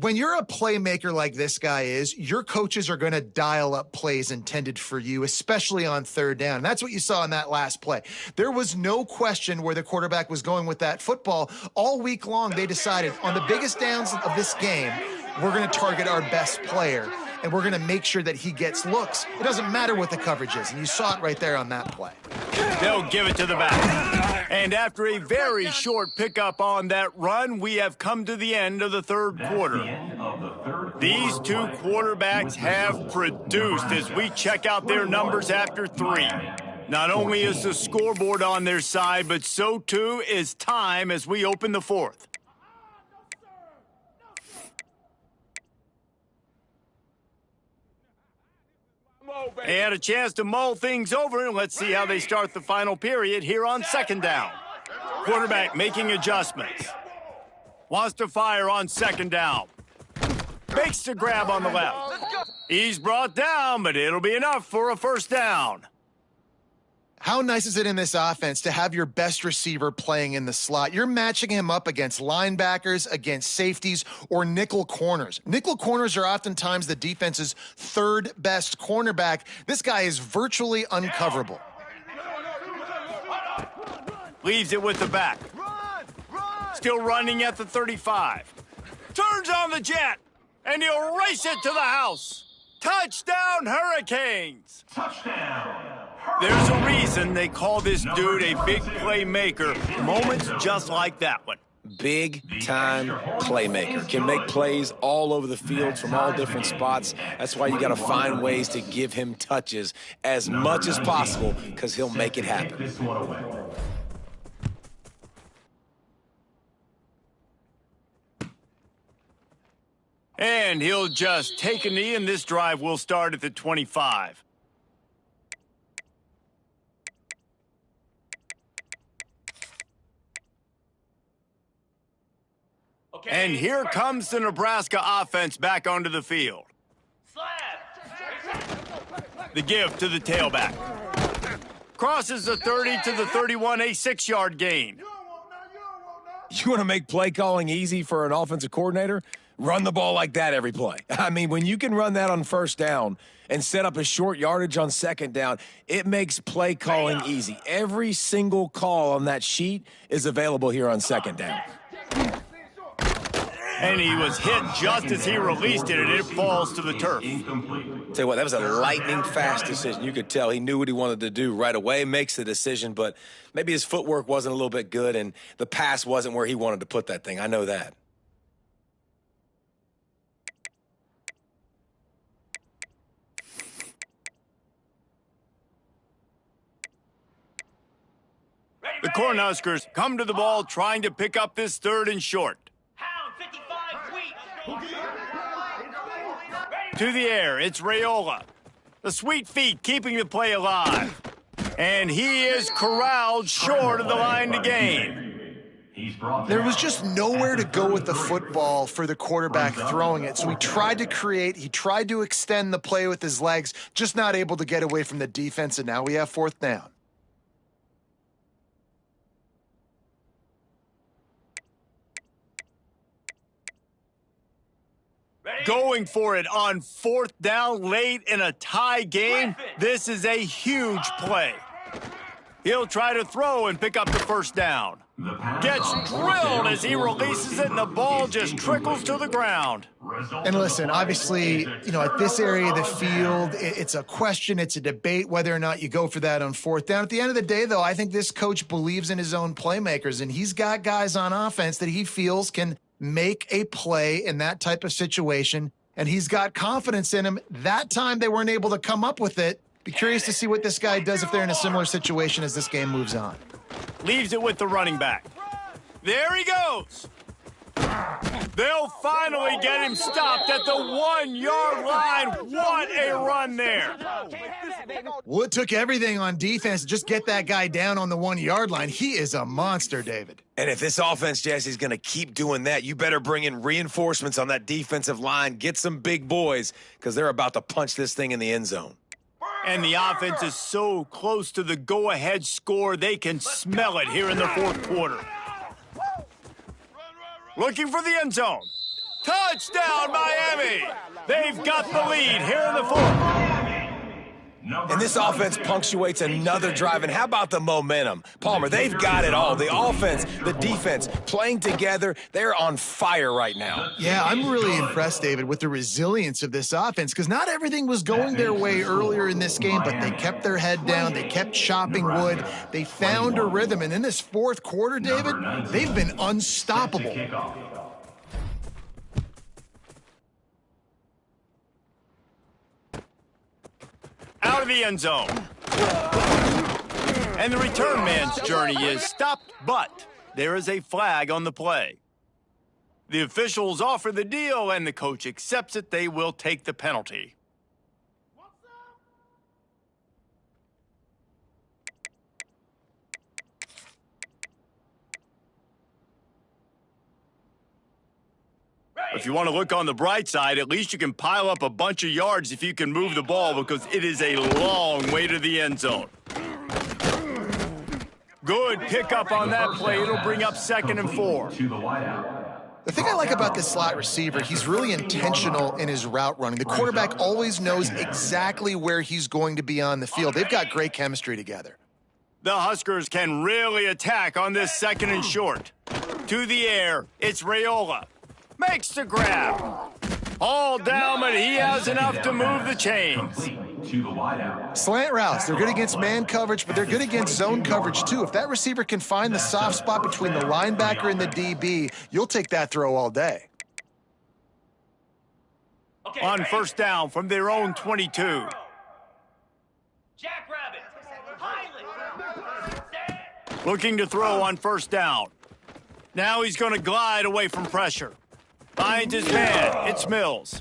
When you're a playmaker like this guy is, your coaches are going to dial up plays intended for you, especially on 3rd down. And that's what you saw in that last play. There was no question where the quarterback was going with that football. All week long, they decided on the biggest downs of this game, we're going to target our best player, and we're going to make sure that he gets looks. It doesn't matter what the coverage is, and you saw it right there on that play. They'll give it to the back. And after a very short pickup on that run, we have come to the end of the 3rd quarter. These 2 quarterbacks have produced as we check out their numbers after 3. Not only is the scoreboard on their side, but so too is time as we open the fourth. They had a chance to mull things over, and let's see how they start the final period here on second down. Quarterback making adjustments. Wants to fire on second down. Makes the grab on the left. He's brought down, but it'll be enough for a first down. How nice is it in this offense to have your best receiver playing in the slot? You're matching him up against linebackers, against safeties, or nickel corners. Nickel corners are oftentimes the defense's third best cornerback. This guy is virtually uncoverable. Leaves it with the back. Still running at the 35. Turns on the jet, and he'll race it to the house. Touchdown, Hurricanes! Touchdown. There's a reason they call this dude a big playmaker. Moments just like that one. Big-time playmaker. Can make plays all over the field from all different spots. That's why you got to find ways to give him touches as much as possible because he'll make it happen. And he'll just take a knee, and this drive will start at the 25. And here comes the Nebraska offense back onto the field. The give to the tailback. Crosses the 30 to the 31, a 6-yard gain. You want to make play calling easy for an offensive coordinator? Run the ball like that every play. I mean, when you can run that on first down and set up a short yardage on second down, it makes play calling easy. Every single call on that sheet is available here on second down. And he was hit just as he released it, and it falls to the turf. Tell you what, that was a lightning-fast decision. You could tell he knew what he wanted to do right away, makes the decision, but maybe his footwork wasn't a little bit good, and the pass wasn't where he wanted to put that thing. I know that. The Cornhuskers come to the ball trying to pick up this third and short. To the air, it's Raiola. The sweet feet keeping the play alive. And he is corralled short of the line to gain. There was just nowhere to go with the football for the quarterback throwing it. So he tried to create, he tried to extend the play with his legs, just not able to get away from the defense, and now we have fourth down. Going for it on fourth down late in a tie game. This is a huge play. He'll try to throw and pick up the first down. Gets drilled as he releases it, and the ball just trickles to the ground. And listen, obviously, you know, at this area of the field, it's a question, it's a debate whether or not you go for that on fourth down. At the end of the day, though, I think this coach believes in his own playmakers, and he's got guys on offense that he feels can make a play in that type of situation, and he's got confidence in him. That time they weren't able to come up with it. Be curious to see what this guy does if they're in a similar situation as this game moves on. Leaves it with the running back. There he goes. They'll finally get him stopped at the 1-yard line. What a run there. Well, it took everything on defense to just get that guy down on the 1-yard line. He is a monster, David. And if this offense, Jesse, is going to keep doing that, you better bring in reinforcements on that defensive line. Get some big boys because they're about to punch this thing in the end zone. And the offense is so close to the go-ahead score, they can smell it here in the fourth quarter. Looking for the end zone. Touchdown, Miami! They've got the lead here in the fourth. And this offense punctuates another drive. And how about the momentum? Palmer, they've got it all. The offense, the defense, playing together. They're on fire right now. Yeah, I'm really impressed, David, with the resilience of this offense, because not everything was going their way earlier in this game, but they kept their head down. They kept chopping wood. They found a rhythm. And in this fourth quarter, David, they've been unstoppable. Out of the end zone. And the return man's journey is stopped, but there is a flag on the play. The officials offer the deal, and the coach accepts it. They will take the penalty. If you want to look on the bright side, at least you can pile up a bunch of yards if you can move the ball, because it is a long way to the end zone. Good pickup on that play. It'll bring up 2nd and 4. The thing I like about this slot receiver, he's really intentional in his route running. The quarterback always knows exactly where he's going to be on the field. They've got great chemistry together. The Huskers can really attack on this 2nd and short. To the air, it's Raiola. Makes the grab. All down, but he has enough to move the chains. Slant routes, they're good against man coverage, but they're good against zone coverage too. If that receiver can find the soft spot between the linebacker and the DB, you'll take that throw all day. On 1st down from their own 22. Jackrabbit. Highland. Looking to throw on 1st down. Now he's going to glide away from pressure. Finds his man. It's Mills.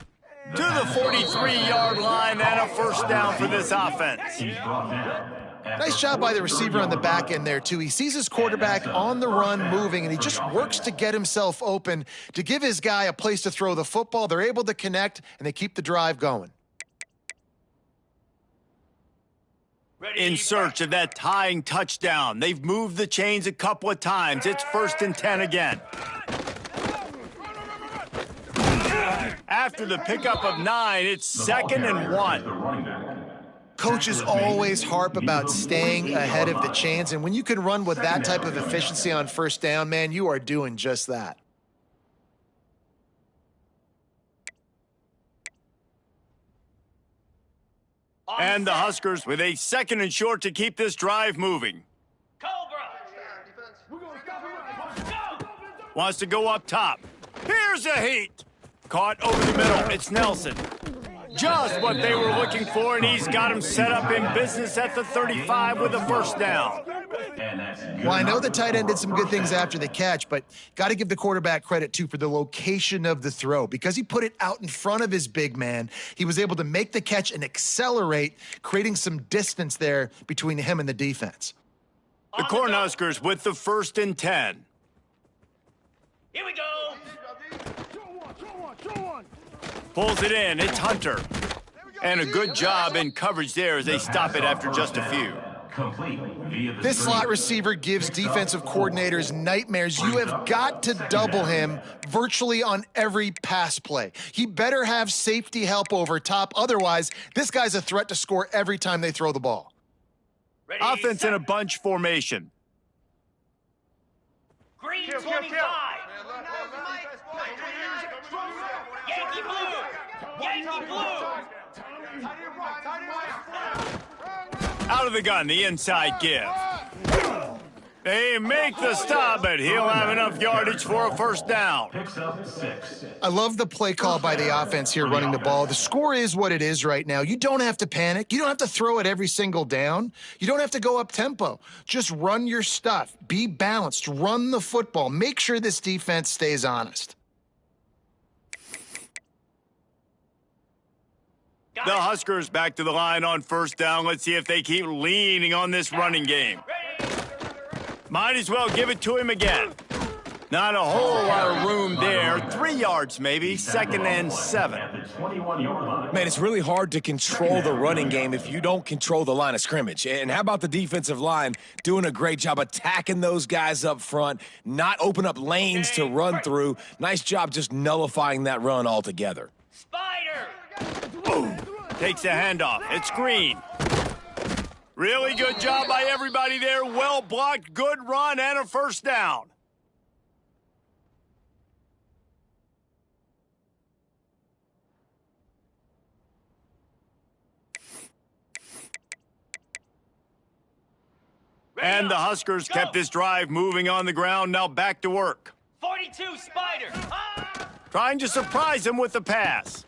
To the 43-yard line and a 1st down for this offense. Nice job by the receiver on the back end there, too. He sees his quarterback on the run moving, and he just works to get himself open to give his guy a place to throw the football. They're able to connect, and they keep the drive going. In search of that tying touchdown. They've moved the chains a couple of times. It's 1st and 10 again. After the pickup of 9, it's 2nd and 1. Coaches always harp about staying ahead of the chains, and when you can run with that type of efficiency on 1st down, man, you are doing just that. And the Huskers with a 2nd and short to keep this drive moving. Cobra. Wants to go up top. Here's a heat. Caught over the middle. It's Nelson. Just what they were looking for, and he's got him set up in business at the 35 with a 1st down. Well, I know the tight end did some good things after the catch, but got to give the quarterback credit, too, for the location of the throw. Because he put it out in front of his big man, he was able to make the catch and accelerate, creating some distance there between him and the defense. The Cornhuskers with the 1st and 10. Here we go. Pulls it in. It's Hunter. And a good job in coverage there as they stop it after just a few. This slot receiver gives defensive coordinators nightmares. You have got to double him virtually on every pass play. He better have safety help over top. Otherwise, this guy's a threat to score every time they throw the ball. Ready, Offense in a bunch formation. Green 25. Yankee blue. Yankee blue. Out of the gun, the inside give. They make the stop, but he'll have enough yardage for a 1st down. I love the play call by the offense here running the ball. The score is what it is right now. You don't have to panic. You don't have to throw it every single down. You don't have to go up tempo. Just run your stuff. Be balanced. Run the football. Make sure this defense stays honest. The Huskers back to the line on 1st down. Let's see if they keep leaning on this running game. Might as well give it to him again. Not a whole lot of room there. 3 yards maybe. 2nd and 7. Man, it's really hard to control the running game if you don't control the line of scrimmage. And how about the defensive line doing a great job attacking those guys up front, not open up lanes to run through. Nice job just nullifying that run altogether. Spider. Boom. Takes the handoff. It's Green. Really good job by everybody there. Well blocked, good run, and a 1st down. And the Huskers kept this drive moving on the ground. Now back to work. 42 Spider. Trying to surprise him with the pass.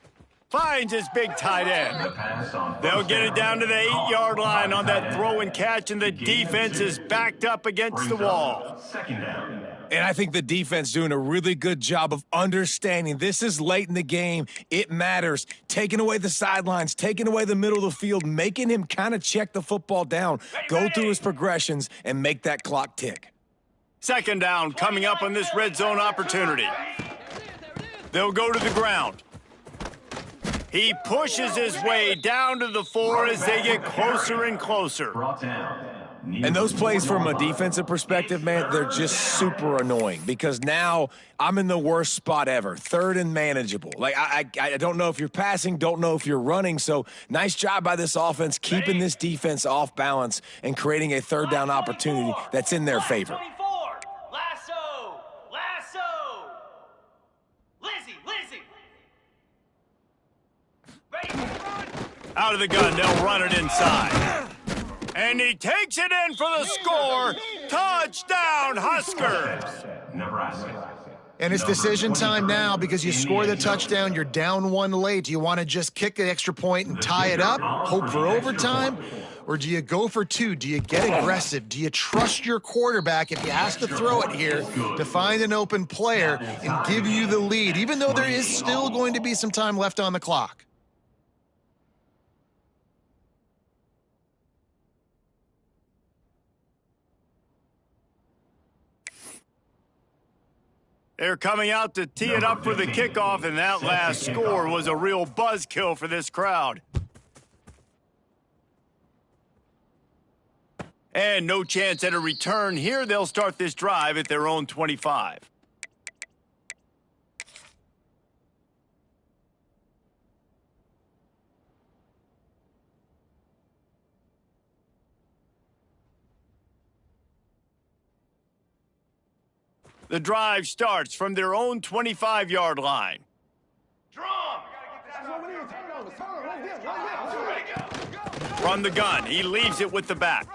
finds his big tight end. The pass on They'll first get it down to the down. 8-yard line on that Tight throw end. and catch, and the defense is backed up against the Brings up wall. Second down. And I think the defense doing a really good job of understanding this is late in the game. It matters. Taking away the sidelines, taking away the middle of the field, making him kind of check the football down, go through his progressions, and make that clock tick. Second down coming up on this red zone opportunity. They'll go to the ground. He pushes his way down to the 4 as they get closer and closer. Brought down. And those plays from a defensive perspective, man, they're just super annoying because now I'm in the worst spot ever, third and manageable. Like, I don't know if you're passing, don't know if you're running. So nice job by this offense keeping this defense off balance and creating a third down opportunity that's in their favor. 24. Lasso. Lasso. Lizzie. Ready. Out of the gun, they'll run it inside. And he takes it in for the score. Touchdown, Huskers. Nebraska. And it's decision time now because you score the touchdown, you're down 1 late. Do you want to just kick the extra point and tie it up, hope for overtime? Or do you go for 2? Do you get aggressive? Do you trust your quarterback if he has to throw it here to find an open player and give you the lead, even though there is still going to be some time left on the clock? They're coming out to tee it up for the kickoff, and that last score was a real buzzkill for this crowd. And no chance at a return here. They'll start this drive at their own 25. The drive starts from their own 25-yard line. Drum. From the gun, he leaves it with the back.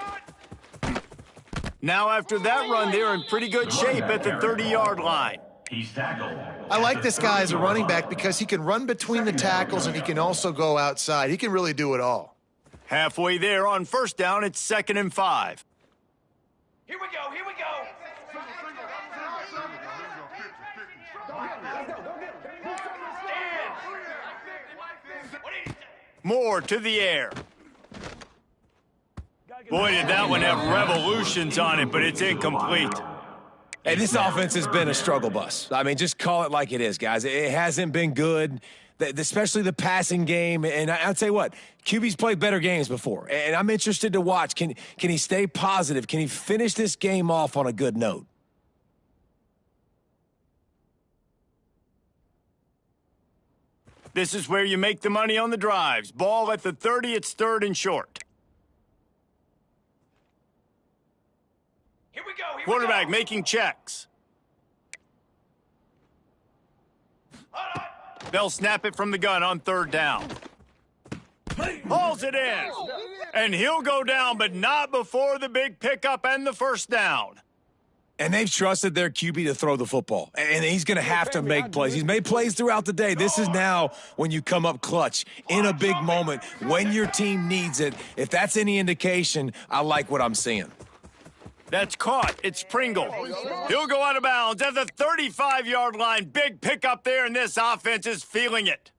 Now after that run, they're in pretty good shape at the 30-yard line. He's tackled. I like this guy as a running back because he can run between the tackles and he can also go outside. He can really do it all. Halfway there on first down, it's 2nd and 5. Here we go. Moore to the air. Boy, did that one have revolutions on it, but it's incomplete. Hey, this offense has been a struggle bus. I mean, just call it like it is, guys. It hasn't been good, especially the passing game. And I'll tell you what, QB's played better games before. And I'm interested to watch. Can he stay positive? Can he finish this game off on a good note? This is where you make the money on the drives. Ball at the 30, it's 3rd and short. Here we go. Quarterback making checks. They'll snap it from the gun on 3rd down. Hauls it in. And he'll go down, but not before the big pickup and the first down. And they've trusted their QB to throw the football. And he's going to have to make plays. He's made plays throughout the day. This is now when you come up clutch in a big moment when your team needs it. If that's any indication, I like what I'm seeing. That's caught. It's Pringle. He'll go out of bounds at the 35-yard line. Big pickup there, and this offense is feeling it.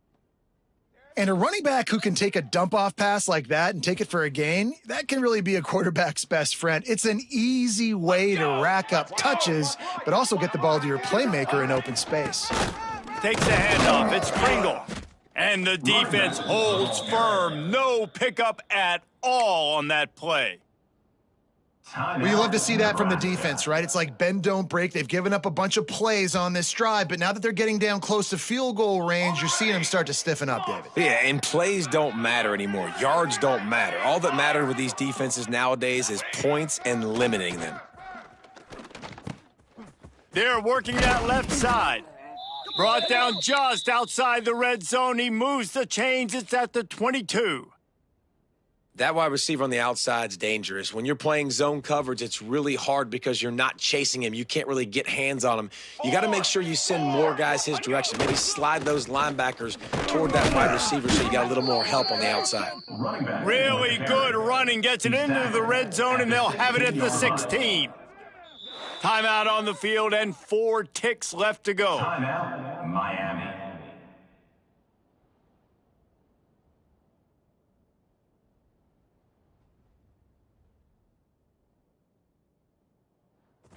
And a running back who can take a dump-off pass like that and take it for a gain, that can really be a quarterback's best friend. It's an easy way to rack up touches, but also get the ball to your playmaker in open space. Takes the handoff. It's Pringle. And the defense holds firm. No pickup at all on that play. Well, you love to see that from the defense, right? It's like bend, don't break. They've given up a bunch of plays on this drive, but now that they're getting down close to field goal range, you're seeing them start to stiffen up, David. Yeah, and plays don't matter anymore. Yards don't matter. All that matters with these defenses nowadays is points and limiting them. They're working that left side. Brought down just outside the red zone. He moves the chains. It's at the 22. That wide receiver on the outside is dangerous. When you're playing zone coverage, it's really hard because you're not chasing him. You can't really get hands on him. You got to make sure you send more guys his direction. Maybe slide those linebackers toward that wide receiver so you got a little more help on the outside. Really good running. Gets it into the red zone, and they'll have it at the 16. Timeout on the field and 4 ticks left to go. Timeout, Miami.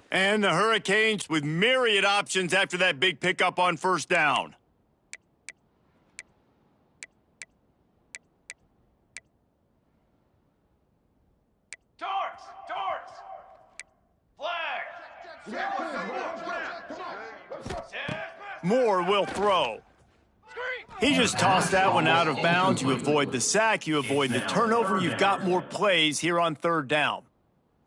And the Hurricanes with myriad options after that big pickup on first down. Darts! Flag! Moore will throw. He just tossed that one out of bounds. You avoid the sack. You avoid the turnover. You've got more plays here on third down.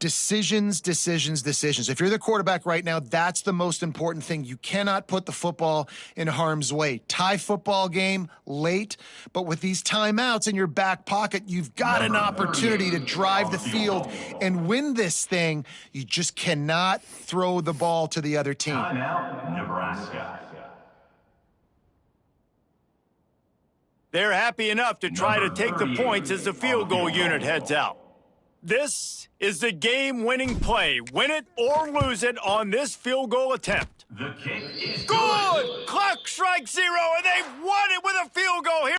Decisions. If you're the quarterback right now, that's the most important thing. You cannot put the football in harm's way. Tie football game late, but with these timeouts in your back pocket, you've got an opportunity to drive the field and win this thing. You just cannot throw the ball to the other team. Timeout, Nebraska. They're happy enough to try to take the points as the field goal unit heads out. This is the game-winning play. Win it or lose it on this field goal attempt. The kick is Good! Clock strikes 0, and they've won it with a field goal here.